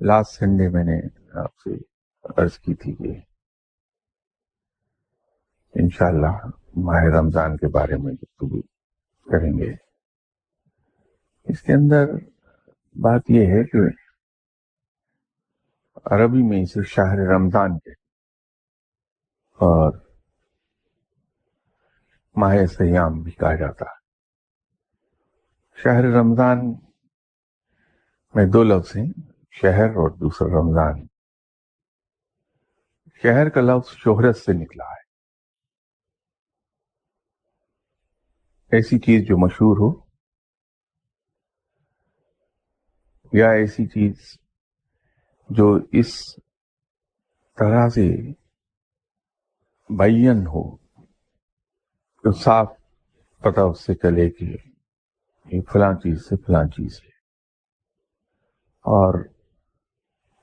Last Sunday میں نے آپ سے عرض کی تھی کہ انشاءاللہ ماہ رمضان کے بارے میں گفتگو کریں گے. اس کے اندر بات یہ ہے کہ عربی میں اسے شہر رمضان کہتے اور ماہ سیام بھی کہا جاتا ہے. شہر رمضان میں دو لفظ ہیں، شہر اور دوسرا رمضان. شہر کا لفظ شہرت سے نکلا ہے، ایسی چیز جو مشہور ہو یا ایسی چیز جو اس طرح سے بیان ہو تو صاف پتہ اس سے چلے کہ یہ فلاں چیز سے فلاں چیز ہے. اور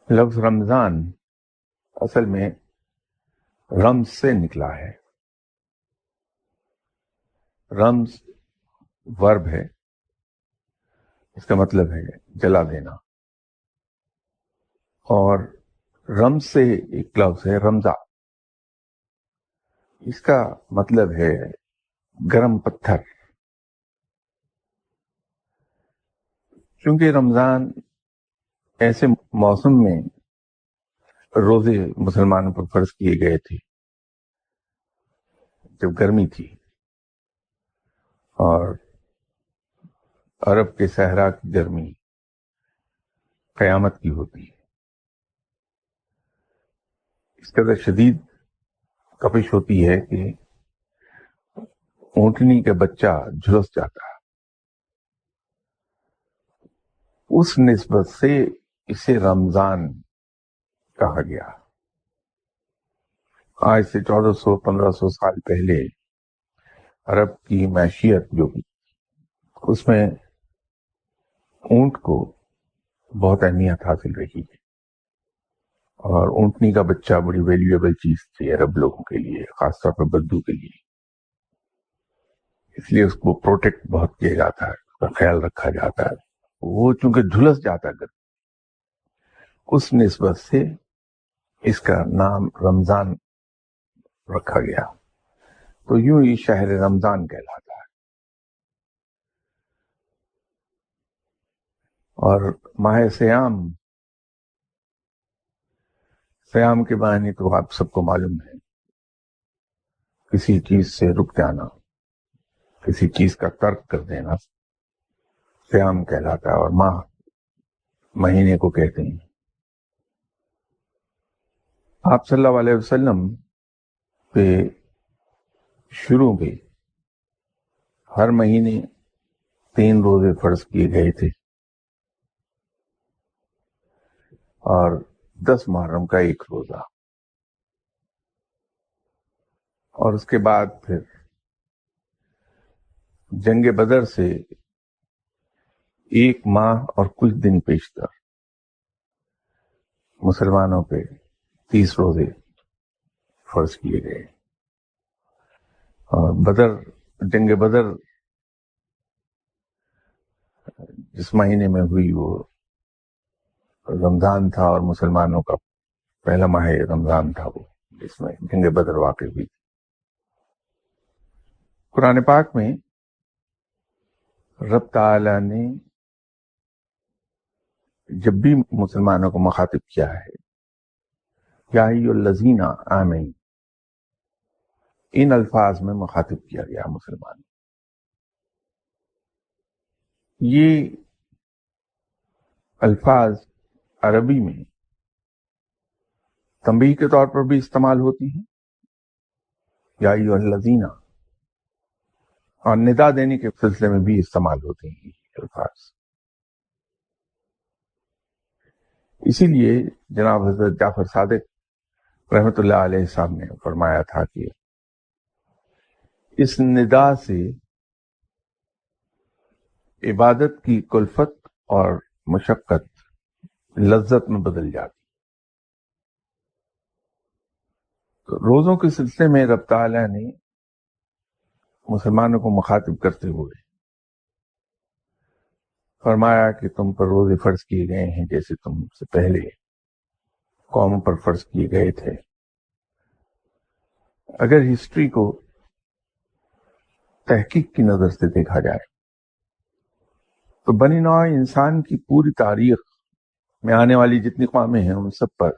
لفظ رمضان اصل میں رمز سے نکلا ہے. رمز ورب ہے، اس کا مطلب ہے جلا دینا. اور رمز سے ایک لفظ ہے رمزہ، اس کا مطلب ہے گرم پتھر. چونکہ رمضان ایسے موسم میں روزے مسلمانوں پر فرض کیے گئے تھے جب گرمی تھی اور عرب کے صحرا کی گرمی قیامت کی ہوتی ہے. اس قدر شدید کپش ہوتی ہے کہ اونٹنی کا بچہ جھلس جاتا ہے. اس نسبت سے اسے رمضان کہا گیا. آج سے 1400-1500 سال پہلے عرب کی معیشت جو اس میں اونٹ کو بہت اہمیت حاصل رہی ہے، اور اونٹنی کا بچہ بڑی ویلیویبل چیز تھی عرب لوگوں کے لیے، خاص طور پر بدو کے لیے. اس لیے اس کو پروٹیکٹ بہت کیا جاتا ہے، اس کا خیال رکھا جاتا ہے. وہ چونکہ جھلس جاتا ہے اس نسبت سے اس کا نام رمضان رکھا گیا. تو یوں ہی شہر رمضان کہلاتا ہے. اور ماہ سیام کے معنی تو آپ سب کو معلوم ہے، کسی چیز سے رک جانا، کسی چیز کا ترک کر دینا سیام کہلاتا ہے. اور ماہ مہینے کو کہتے ہیں. آپ صلی اللہ علیہ وسلم پہ شروع میں ہر مہینے 3 روزے فرض کیے گئے تھے اور 10 محرم کا 1 روزہ. اور اس کے بعد پھر جنگ بدر سے 1 ماہ اور کچھ دن پیشتر مسلمانوں پہ 30 روزے فرض کیے گئے. اور جنگ بدر جس مہینے میں ہوئی وہ رمضان تھا، اور مسلمانوں کا پہلا ماہ رمضان تھا وہ جس میں جنگ بدر واقع ہوئی. قرآن پاک میں رب تعالی نے جب بھی مسلمانوں کو مخاطب کیا ہے، یا ایھا الذین آمنوا، ان الفاظ میں مخاطب کیا گیا مسلمان. یہ الفاظ عربی میں تنبیہ کے طور پر بھی استعمال ہوتی ہیں، یا ایھا الذین، اور ندا دینے کے سلسلے میں بھی استعمال ہوتے ہیں یہ الفاظ. اسی لیے جناب حضرت جعفر صادق رحمۃ اللہ علیہ صاحب نے فرمایا تھا کہ اس ندا سے عبادت کی کلفت اور مشقت لذت میں بدل جاتی. تو روزوں کے سلسلے میں رب تعالیٰ نے مسلمانوں کو مخاطب کرتے ہوئے فرمایا کہ تم پر روزے فرض کیے گئے ہیں جیسے تم سے پہلے قوموں پر فرض کیے گئے تھے۔ اگر ہسٹری کو تحقیق کی نظر سے دیکھا جائے تو بنی نوع انسان کی پوری تاریخ میں آنے والی جتنی قومیں ہیں ان سب پر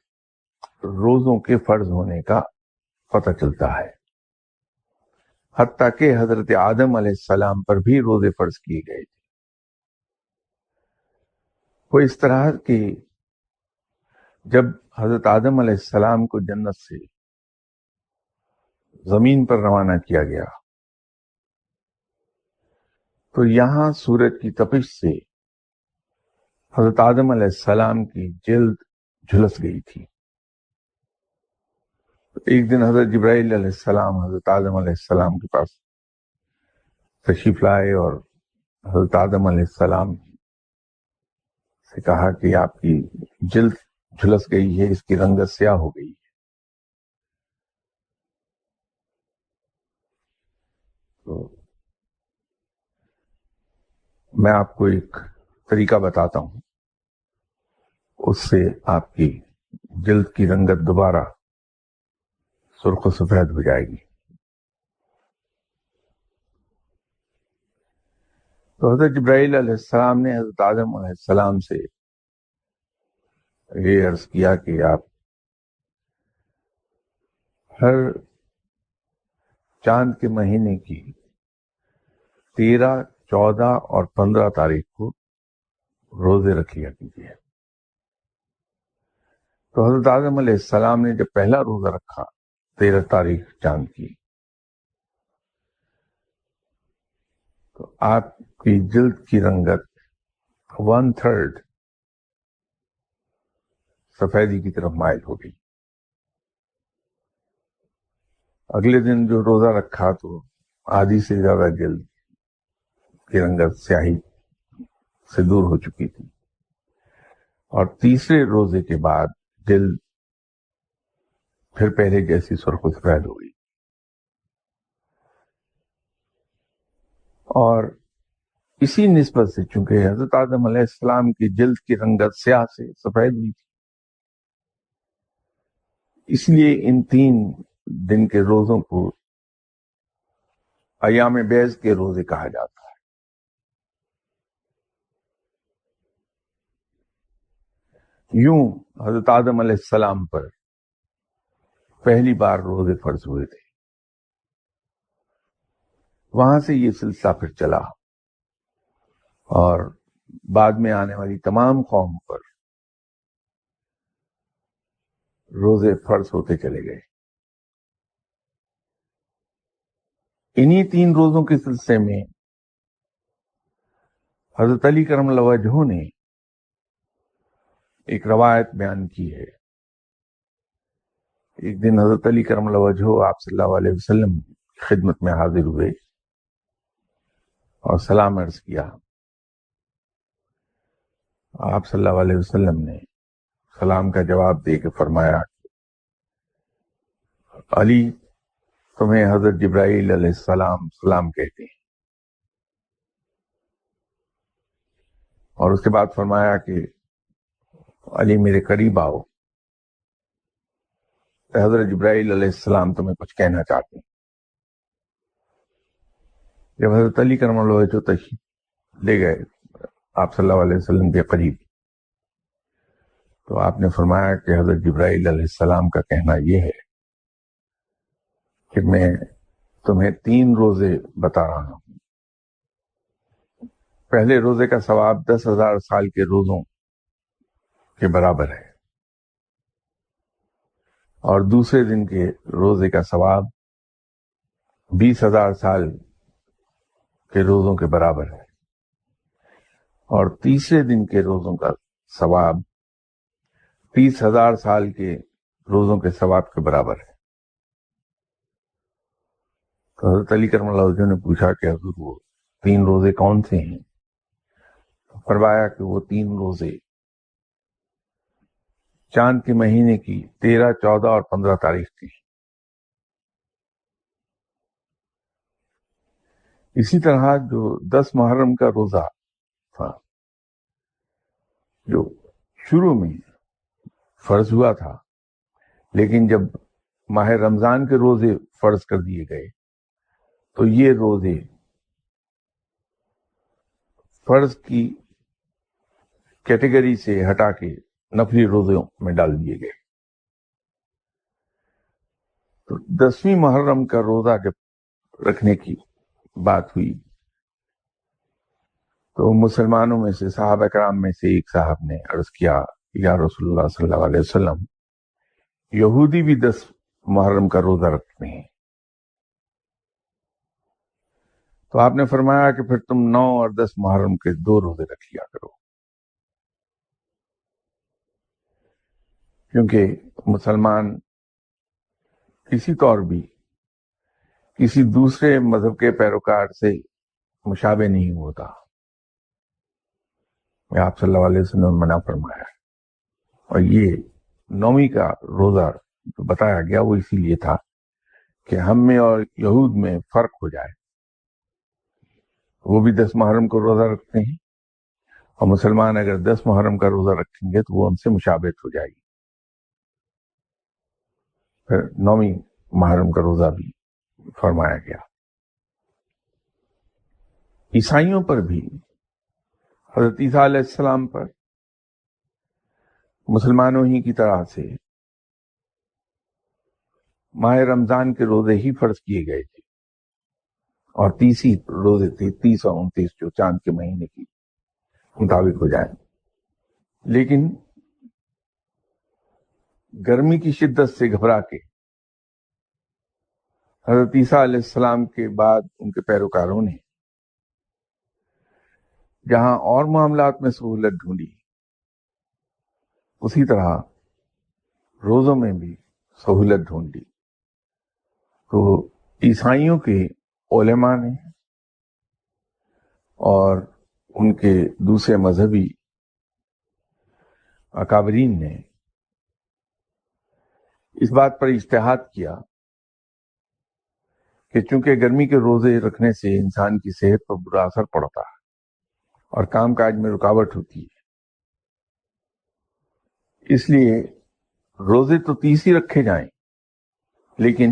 روزوں کے فرض ہونے کا پتہ چلتا ہے، حتیٰ کہ حضرت آدم علیہ السلام پر بھی روزے فرض کیے گئے تھے۔ وہ اس طرح کہ جب حضرت آدم علیہ السلام کو جنت سے زمین پر روانہ کیا گیا تو یہاں سورج کی تپش سے حضرت آدم علیہ السلام کی جلد جھلس گئی تھی۔ ایک دن حضرت جبرائیل علیہ السلام حضرت آدم علیہ السلام کے پاس تشریف لائے اور حضرت آدم علیہ السلام سے کہا کہ آپ کی جلد جھلس گئی ہے، اس کی رنگت سیاہ ہو گئی ہے۔ تو میں آپ کو ایک طریقہ بتاتا ہوں، اس سے آپ کی جلد کی رنگت دوبارہ سرخ و سفید ہو جائے گی۔ تو حضرت جبرائیل علیہ السلام نے حضرت آدم علیہ السلام سے یہ عرض کیا کہ آپ ہر چاند کے مہینے کی 13، 14 اور 15 تاریخ کو روزے رکھ لیا کیجیے۔ تو حضرت آدم علیہ السلام نے جب پہلا روزہ رکھا 13 تاریخ چاند کی تو آپ کی جلد کی رنگت 1/3 سفیدی کی طرف مائل ہو گئی۔ اگلے دن جو روزہ رکھا تو آدھی سے زیادہ جلد کی رنگت سیاہی سے دور ہو چکی تھی، اور تیسرے روزے کے بعد جلد پھر پہلے جیسی سرخ و سفید ہو گئی۔ اور اسی نسبت سے چونکہ حضرت آدم علیہ السلام کی جلد کی رنگت سیاہ سے سفید ہوئی تھی، اس لیے ان 3 دن کے روزوں کو ایام بیض کے روزے کہا جاتا ہے۔ یوں حضرت آدم علیہ السلام پر پہلی بار روزے فرض ہوئے تھے، وہاں سے یہ سلسلہ پھر چلا اور بعد میں آنے والی تمام قوم پر روزے فرض ہوتے چلے گئے۔ انہی 3 روزوں کے سلسلے میں حضرت علی کرم اللہ وجہہ نے ایک روایت بیان کی ہے۔ ایک دن حضرت علی کرم اللہ وجہہ آپ صلی اللہ علیہ وسلم کی خدمت میں حاضر ہوئے اور سلام عرض کیا۔ آپ صلی اللہ علیہ وسلم نے سلام کا جواب دے کے فرمایا، علی تمہیں حضرت جبرائیل علیہ السلام سلام کہتے ہیں۔ اور اس کے بعد فرمایا کہ علی میرے قریب آؤ، حضرت جبرائیل علیہ السلام تمہیں کچھ کہنا چاہتے ہیں۔ جب حضرت علی کرم اللہ وجہہ تشریف لے گئے آپ صلی اللہ علیہ وسلم کے قریب تو آپ نے فرمایا کہ حضرت جبرائیل علیہ السلام کا کہنا یہ ہے کہ میں تمہیں 3 روزے بتا رہا ہوں۔ پہلے روزے کا ثواب 10,000 سال کے روزوں کے برابر ہے، اور دوسرے دن کے روزے کا ثواب 20,000 سال کے روزوں کے برابر ہے، اور تیسرے دن کے روزوں کا ثواب 30,000 سال کے روزوں کے ثواب کے برابر ہے۔ تو حضرت علی کرم اللہ وجہہ نے پوچھا کہ حضور وہ 3 روزے کون سے ہیں؟ فرمایا کہ وہ 3 روزے چاند کے مہینے کی 13، 14 اور 15 تاریخ کی۔ اسی طرح جو 10 محرم کا روزہ تھا جو شروع میں فرض ہوا تھا، لیکن جب ماہ رمضان کے روزے فرض کر دیے گئے تو یہ روزے فرض کی کیٹیگری سے ہٹا کے نفلی روزوں میں ڈال دیے گئے۔ تو 10ویں محرم کا روزہ جب رکھنے کی بات ہوئی تو مسلمانوں میں سے صحابہ کرام میں سے ایک صاحب نے عرض کیا، یا رسول اللہ صلی اللہ علیہ وسلم، یہودی بھی 10 محرم کا روزہ رکھتے ہیں۔ تو آپ نے فرمایا کہ پھر تم 9 اور 10 محرم کے 2 روزے رکھ لیا کرو، کیونکہ مسلمان کسی طور بھی کسی دوسرے مذہب کے پیروکار سے مشابہ نہیں ہوتا۔ میں آپ صلی اللہ علیہ وسلم نے منع فرمایا، اور یہ 9ویں کا روزہ جو بتایا گیا وہ اسی لیے تھا کہ ہم میں اور یہود میں فرق ہو جائے۔ وہ بھی 10 محرم کو روزہ رکھتے ہیں، اور مسلمان اگر 10 محرم کا روزہ رکھیں گے تو وہ ان سے مشابہت ہو جائے گی۔ پھر 9ویں محرم کا روزہ بھی فرمایا گیا۔ عیسائیوں پر بھی حضرت عیسیٰ علیہ السلام پر مسلمانوں ہی کی طرح سے ماہ رمضان کے روزے ہی فرض کیے گئے تھے، اور 30 ہی روزے تھے، 30 اور 29 جو چاند کے مہینے کی مطابق ہو جائیں۔ لیکن گرمی کی شدت سے گھبرا کے حضرت عیسیٰ علیہ السلام کے بعد ان کے پیروکاروں نے جہاں اور معاملات میں سہولت ڈھونڈی، اسی طرح روزوں میں بھی سہولت ڈھونڈی۔ تو عیسائیوں کے علماء نے اور ان کے دوسرے مذہبی اکابرین نے اس بات پر اجتہاد کیا کہ چونکہ گرمی کے روزے رکھنے سے انسان کی صحت پر برا اثر پڑتا ہے اور کام کاج میں رکاوٹ ہوتی ہے، اس لیے روزے تو 30 ہی رکھے جائیں، لیکن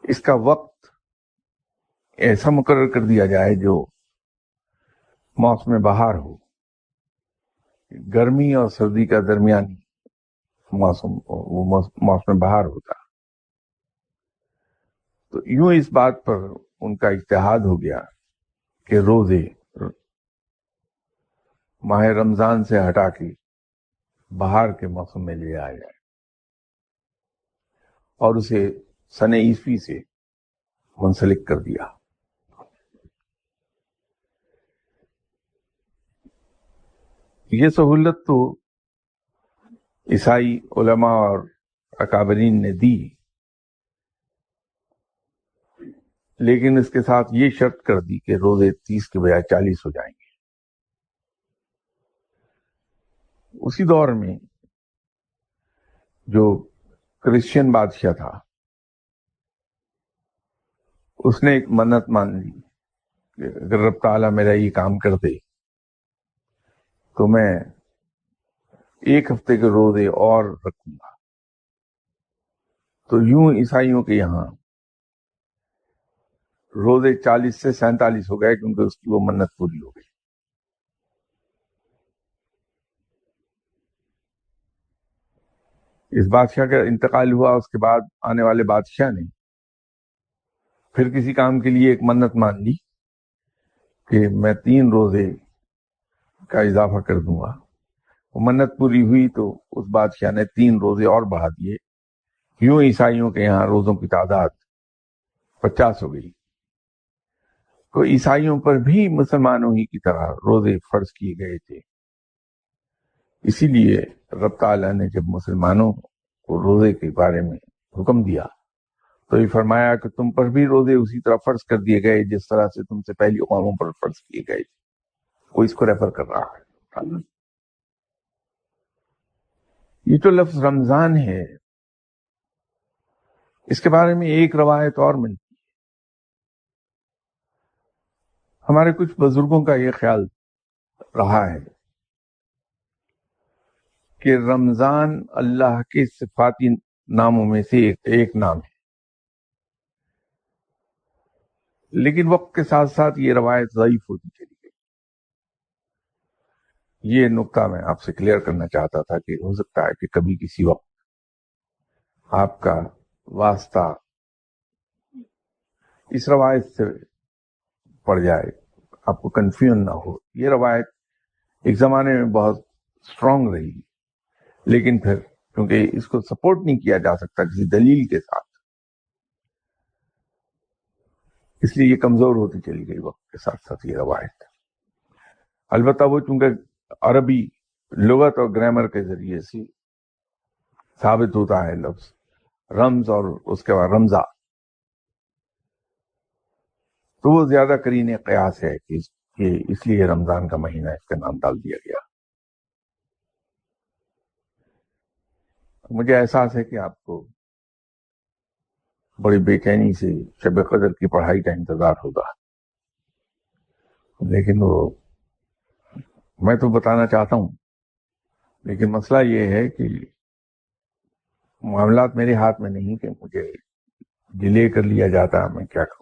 اس کا وقت ایسا مقرر کر دیا جائے جو موسم بہار ہو، گرمی اور سردی کا درمیانی موسم، وہ موسم بہار ہوتا۔ تو یوں اس بات پر ان کا اجتہاد ہو گیا کہ روزے ماہ رمضان سے ہٹا کے بہار کے موسم میں لے آیا جائے اور اسے سن عیسوی سے منسلک کر دیا۔ یہ سہولت تو عیسائی علماء اور اکابرین نے دی، لیکن اس کے ساتھ یہ شرط کر دی کہ روزے 30 کے بجائے 40 ہو جائیں گے۔ اسی دور میں جو کرسچین بادشاہ تھا اس نے ایک منت مان لی کہ اگر رب تعالیٰ میرا یہ کام کر دے تو میں 1 ہفتے کے روزے اور رکھوں گا۔ تو یوں عیسائیوں کے یہاں روزے 40 سے 47 ہو گئے، کیونکہ اس کی وہ منت پوری ہو گئی۔ اس بادشاہ کا انتقال ہوا، اس کے بعد آنے والے بادشاہ نے پھر کسی کام کے لیے ایک منت مان لی کہ میں 3 روزے کا اضافہ کر دوں گا۔ وہ منت پوری ہوئی تو اس بادشاہ نے 3 روزے اور بڑھا دیے۔ یوں عیسائیوں کے یہاں روزوں کی تعداد 50 ہو گئی۔ تو عیسائیوں پر بھی مسلمانوں ہی کی طرح روزے فرض کیے گئے تھے۔ اسی لیے رب تعالیٰ نے جب مسلمانوں کو روزے کے بارے میں حکم دیا تو یہ فرمایا کہ تم پر بھی روزے اسی طرح فرض کر دیے گئے جس طرح سے تم سے پہلی قوموں پر فرض کیے گئے تھے۔ وہ اس کو ریفر کر رہا ہے۔ یہ جو لفظ رمضان ہے، اس کے بارے میں ایک روایت اور ملتی ہے ہمارے کچھ بزرگوں کا یہ خیال رہا ہے کہ رمضان اللہ کے صفاتی ناموں میں سے ایک نام ہے، لیکن وقت کے ساتھ ساتھ یہ روایت ضعیف ہوتی چلی گئی۔ یہ نقطہ میں آپ سے کلیئر کرنا چاہتا تھا کہ ہو سکتا ہے کہ کبھی کسی وقت آپ کا واسطہ اس روایت سے پڑ جائے، آپ کو کنفیوژن نہ ہو۔ یہ روایت ایک زمانے میں بہت اسٹرانگ رہی، لیکن پھر کیونکہ اس کو سپورٹ نہیں کیا جا سکتا کسی دلیل کے ساتھ، اس لیے یہ کمزور ہوتی چلی گئی وقت کے ساتھ ساتھ یہ روایت۔ البتہ وہ چونکہ عربی لغت اور گرامر کے ذریعے سے ثابت ہوتا ہے لفظ رمز اور اس کے بعد رمزہ، تو وہ زیادہ قرین قیاس ہے کہ اس لیے رمضان کا مہینہ اس کا نام ڈال دیا گیا۔ مجھے احساس ہے کہ آپ کو بڑی بے چینی سے شب قدر کی پڑھائی کا انتظار ہوگا، لیکن وہ میں تو بتانا چاہتا ہوں، لیکن مسئلہ یہ ہے کہ معاملات میرے ہاتھ میں نہیں کہ مجھے ڈیلے کر لیا جاتا، میں کیا کروں۔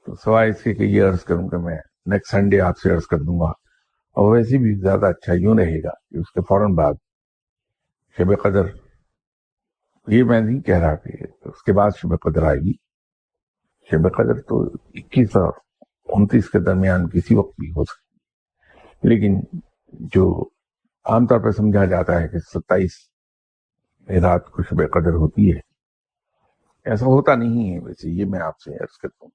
تو سوائے اس کے کہ یہ عرض کروں کہ میں نیکسٹ سنڈے آپ سے عرض کر دوں گا، اور ویسے بھی زیادہ اچھا یوں رہے گا کہ اس کے فوراً بعد شب قدر، یہ میں نہیں کہہ رہا کہ اس کے بعد شب قدر آئے گی، شب قدر تو 21 اور 29 کے درمیان کسی وقت بھی ہو سکتی، لیکن جو عام طور پہ سمجھا جاتا ہے کہ 27 رات کو شب قدر ہوتی ہے، ایسا ہوتا نہیں ہے۔ ویسے یہ میں آپ سے عرض کرتا ہوں،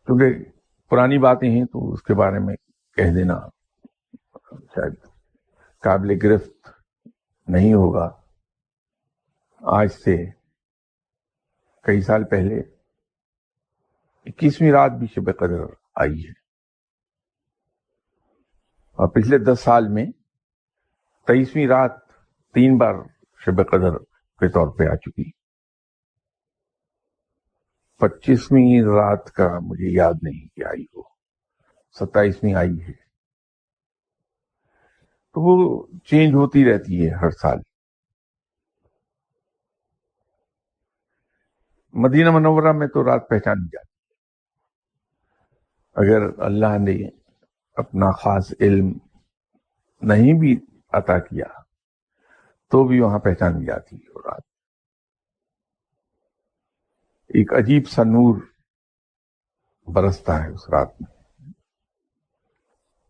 کیونکہ پرانی باتیں ہیں تو اس کے بارے میں کہہ دینا شاید قابل گرفت نہیں ہوگا۔ آج سے کئی سال پہلے 21ویں رات بھی شب قدر آئی ہے، اور پچھلے 10 سال میں 23ویں رات 3 بار شب قدر کے طور پہ آ چکی۔ 25ویں رات کا مجھے یاد نہیں کہ آئی ہو، 27ویں آئی ہے، تو وہ چینج ہوتی رہتی ہے ہر سال۔ مدینہ منورہ میں تو رات پہچانی جاتی، اگر اللہ نے اپنا خاص علم نہیں بھی عطا کیا تو بھی وہاں پہچانی جاتی ہے۔ اور رات ایک عجیب سا نور برستا ہے اس رات میں۔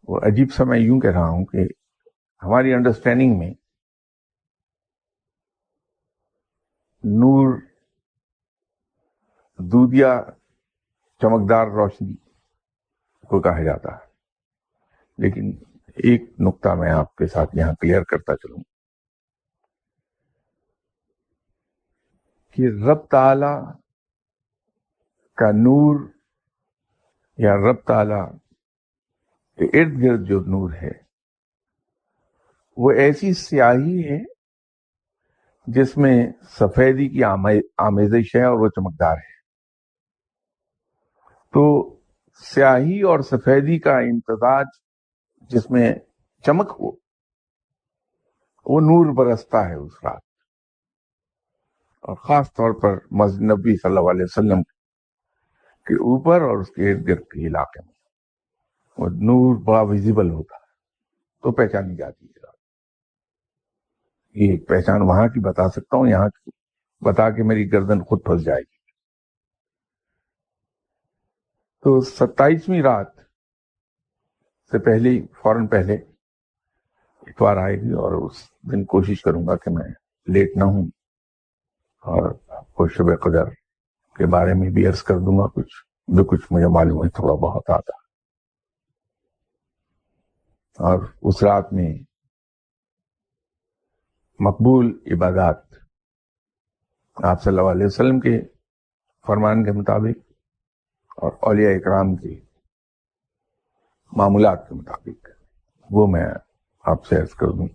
وہ عجیب سا میں یوں کہہ رہا ہوں کہ ہماری انڈرسٹینڈنگ میں نور دودیا چمکدار روشنی کو کہا جاتا ہے، لیکن ایک نقطہ میں آپ کے ساتھ یہاں کلیئر کرتا چلوں کہ رب تعالی کا نور یا رب تعالی کے ارد گرد جو نور ہے وہ ایسی سیاہی ہے جس میں سفیدی کی آمیزش ہے اور وہ چمکدار ہے۔ تو سیاہی اور سفیدی کا امتزاج جس میں چمک ہو، وہ نور برستا ہے اس رات، اور خاص طور پر مسجد نبی صلی اللہ علیہ وسلم کے اوپر اور اس کے ارد گرد کے علاقے میں وہ نور بڑا ویزیبل ہوتا ہے، تو پہچانی جاتی ہے۔ یہ پہچان وہاں کی بتا سکتا ہوں، یہاں کی بتا کے میری گردن خود پھنس جائے گی۔ تو 27ویں رات سے پہلے فوراً پہلے اتوار آئے گی، اور اس دن کوشش کروں گا کہ میں لیٹ نہ ہوں، اور آپ کو شب قدر کے بارے میں بھی عرض کر دوں گا جو کچھ مجھے معلوم ہے، تھوڑا بہت آتا۔ اور اس رات میں مقبول عبادات آپ صلی اللہ علیہ وسلم کے فرمان کے مطابق اور اولیاء اکرام کے معمولات کے مطابق وہ میں آپ سے عرض کر دوں۔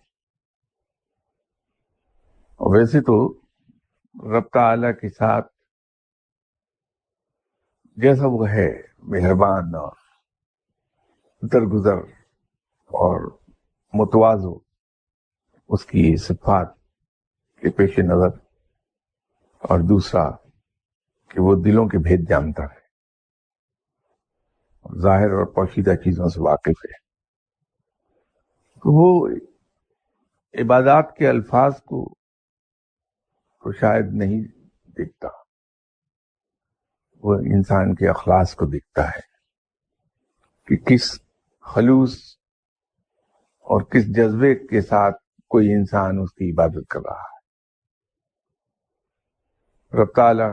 اور ویسے تو رب تعالیٰ کے ساتھ جیسا وہ ہے، مہربان اور درگزر اور متواضع، اس کی صفات کے پیش نظر، اور دوسرا کہ وہ دلوں کے بھید جانتا ہے، ظاہر اور پوشیدہ چیزوں سے واقف ہے، تو وہ عبادات کے الفاظ کو تو شاید نہیں دیکھتا، وہ انسان کے اخلاص کو دیکھتا ہے کہ کس خلوص اور کس جذبے کے ساتھ کوئی انسان اس کی عبادت کر رہا ہے۔ رب تعالیٰ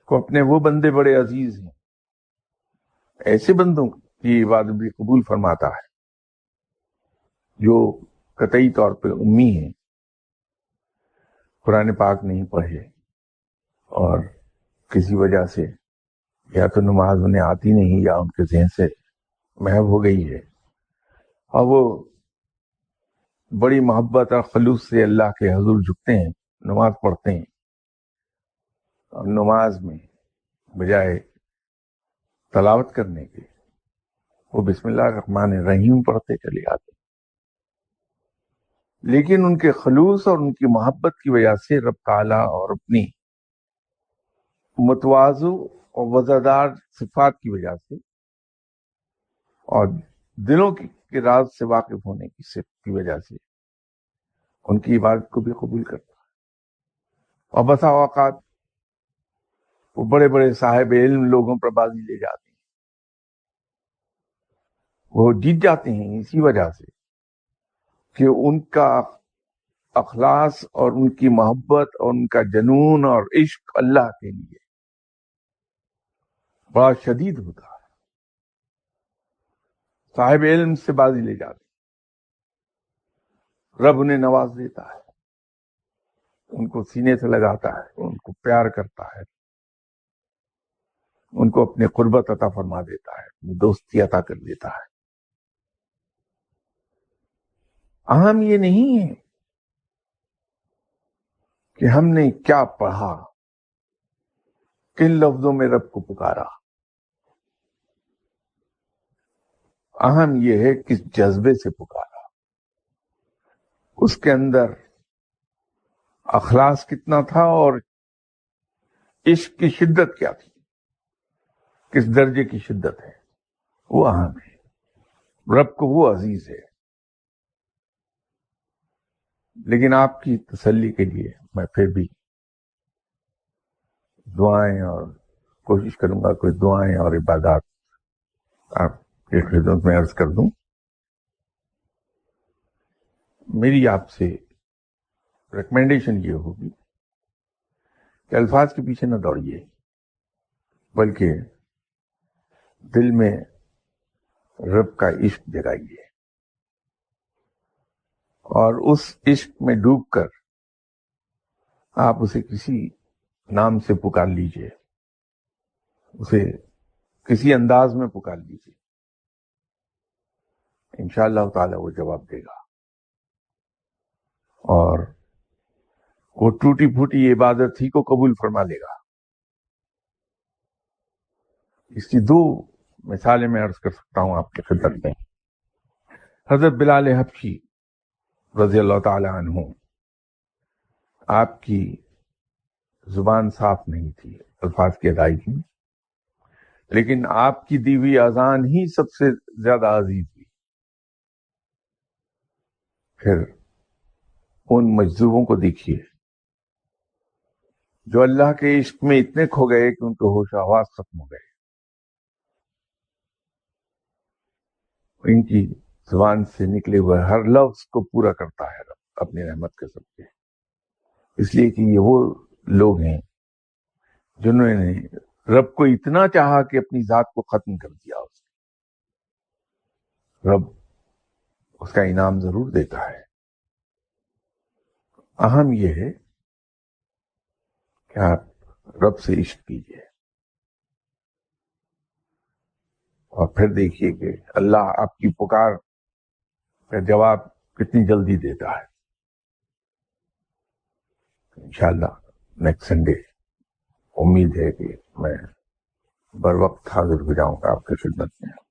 کو اپنے وہ بندے بڑے عزیز ہیں، ایسے بندوں کی عبادت بھی قبول فرماتا ہے جو قطعی طور پہ امی ہیں، قرآن پاک نہیں پڑھے اور کسی وجہ سے یا تو نماز انہیں آتی نہیں یا ان کے ذہن سے محو ہو گئی ہے، اور وہ بڑی محبت اور خلوص سے اللہ کے حضور جھکتے ہیں، نماز پڑھتے ہیں، اور نماز میں بجائے تلاوت کرنے کے وہ بسم اللہ الرحمن الرحیم پڑھتے چلے آتے، لیکن ان کے خلوص اور ان کی محبت کی وجہ سے رب تعالیٰ اور اپنی متواضع اور وزادار صفات کی وجہ سے اور دلوں کے راز سے واقف ہونے کی صفت کی وجہ سے ان کی عبادت کو بھی قبول کرتا ہے۔ اور بسا اوقات وہ بڑے بڑے صاحب علم لوگوں پر بازی لے جاتے ہیں، وہ جیت جاتے ہیں اسی وجہ سے کہ ان کا اخلاص اور ان کی محبت اور ان کا جنون اور عشق اللہ کے لیے بڑا شدید ہوتا ہے۔ صاحب علم سے بازی لے جاتے ہیں، رب انہیں نواز دیتا ہے، ان کو سینے سے لگاتا ہے، ان کو پیار کرتا ہے، ان کو اپنے قربت عطا فرما دیتا ہے، اپنی دوستی عطا کر دیتا ہے۔ اہم یہ نہیں ہے کہ ہم نے کیا پڑھا، کن لفظوں میں رب کو پکارا، اہم یہ ہے کس جذبے سے پکارا، اس کے اندر اخلاص کتنا تھا اور عشق کی شدت کیا تھی، کس درجے کی شدت ہے، وہ اہم ہے۔ رب کو وہ عزیز ہے۔ لیکن آپ کی تسلی کے لیے میں پھر بھی دعائیں اور کوشش کروں گا کوئی دعائیں اور عبادات آپ کی خدمت میں عرض کر دوں۔ میری آپ سے ریکمینڈیشن یہ ہوگی کہ الفاظ کے پیچھے نہ دوڑیے، بلکہ دل میں رب کا عشق جگائیے اور اس عشق میں ڈوب کر آپ اسے کسی نام سے پکار لیجئے، اسے کسی انداز میں پکار لیجئے، انشاءاللہ تعالی وہ جواب دے گا، اور وہ ٹوٹی پھوٹی عبادت ہی کو قبول فرما لے گا۔ اس کی دو مثالیں میں عرض کر سکتا ہوں آپ کی خدمت میں۔ حضرت بلال حبشی رضی اللہ تعالی عنہ، آپ کی زبان صاف نہیں تھی الفاظ کی ادائیگی میں، لیکن آپ کی دی ہوئی اذان ہی سب سے زیادہ عزیز ہوئی۔ پھر ان مجذوبوں کو دیکھیے جو اللہ کے عشق میں اتنے کھو گئے کہ ان کے ہوش و حواس ختم ہو گئے۔ ان کی زبان سے نکلے ہوئے ہر لفظ کو پورا کرتا ہے رب اپنی رحمت کے صدقے، اس لیے کہ یہ وہ لوگ ہیں جنہوں نے رب کو اتنا چاہا کہ اپنی ذات کو ختم کر دیا۔ رب اس کا انعام ضرور دیتا ہے۔ اہم یہ ہے کہ آپ رب سے عشق کیجیے اور پھر دیکھیے کہ اللہ آپ کی پکار کا جواب کتنی جلدی دیتا ہے۔ انشاءاللہ نیکسٹ سنڈے امید ہے کہ میں بر وقت حاضر ہو جاؤں گا آپ کی خدمت میں.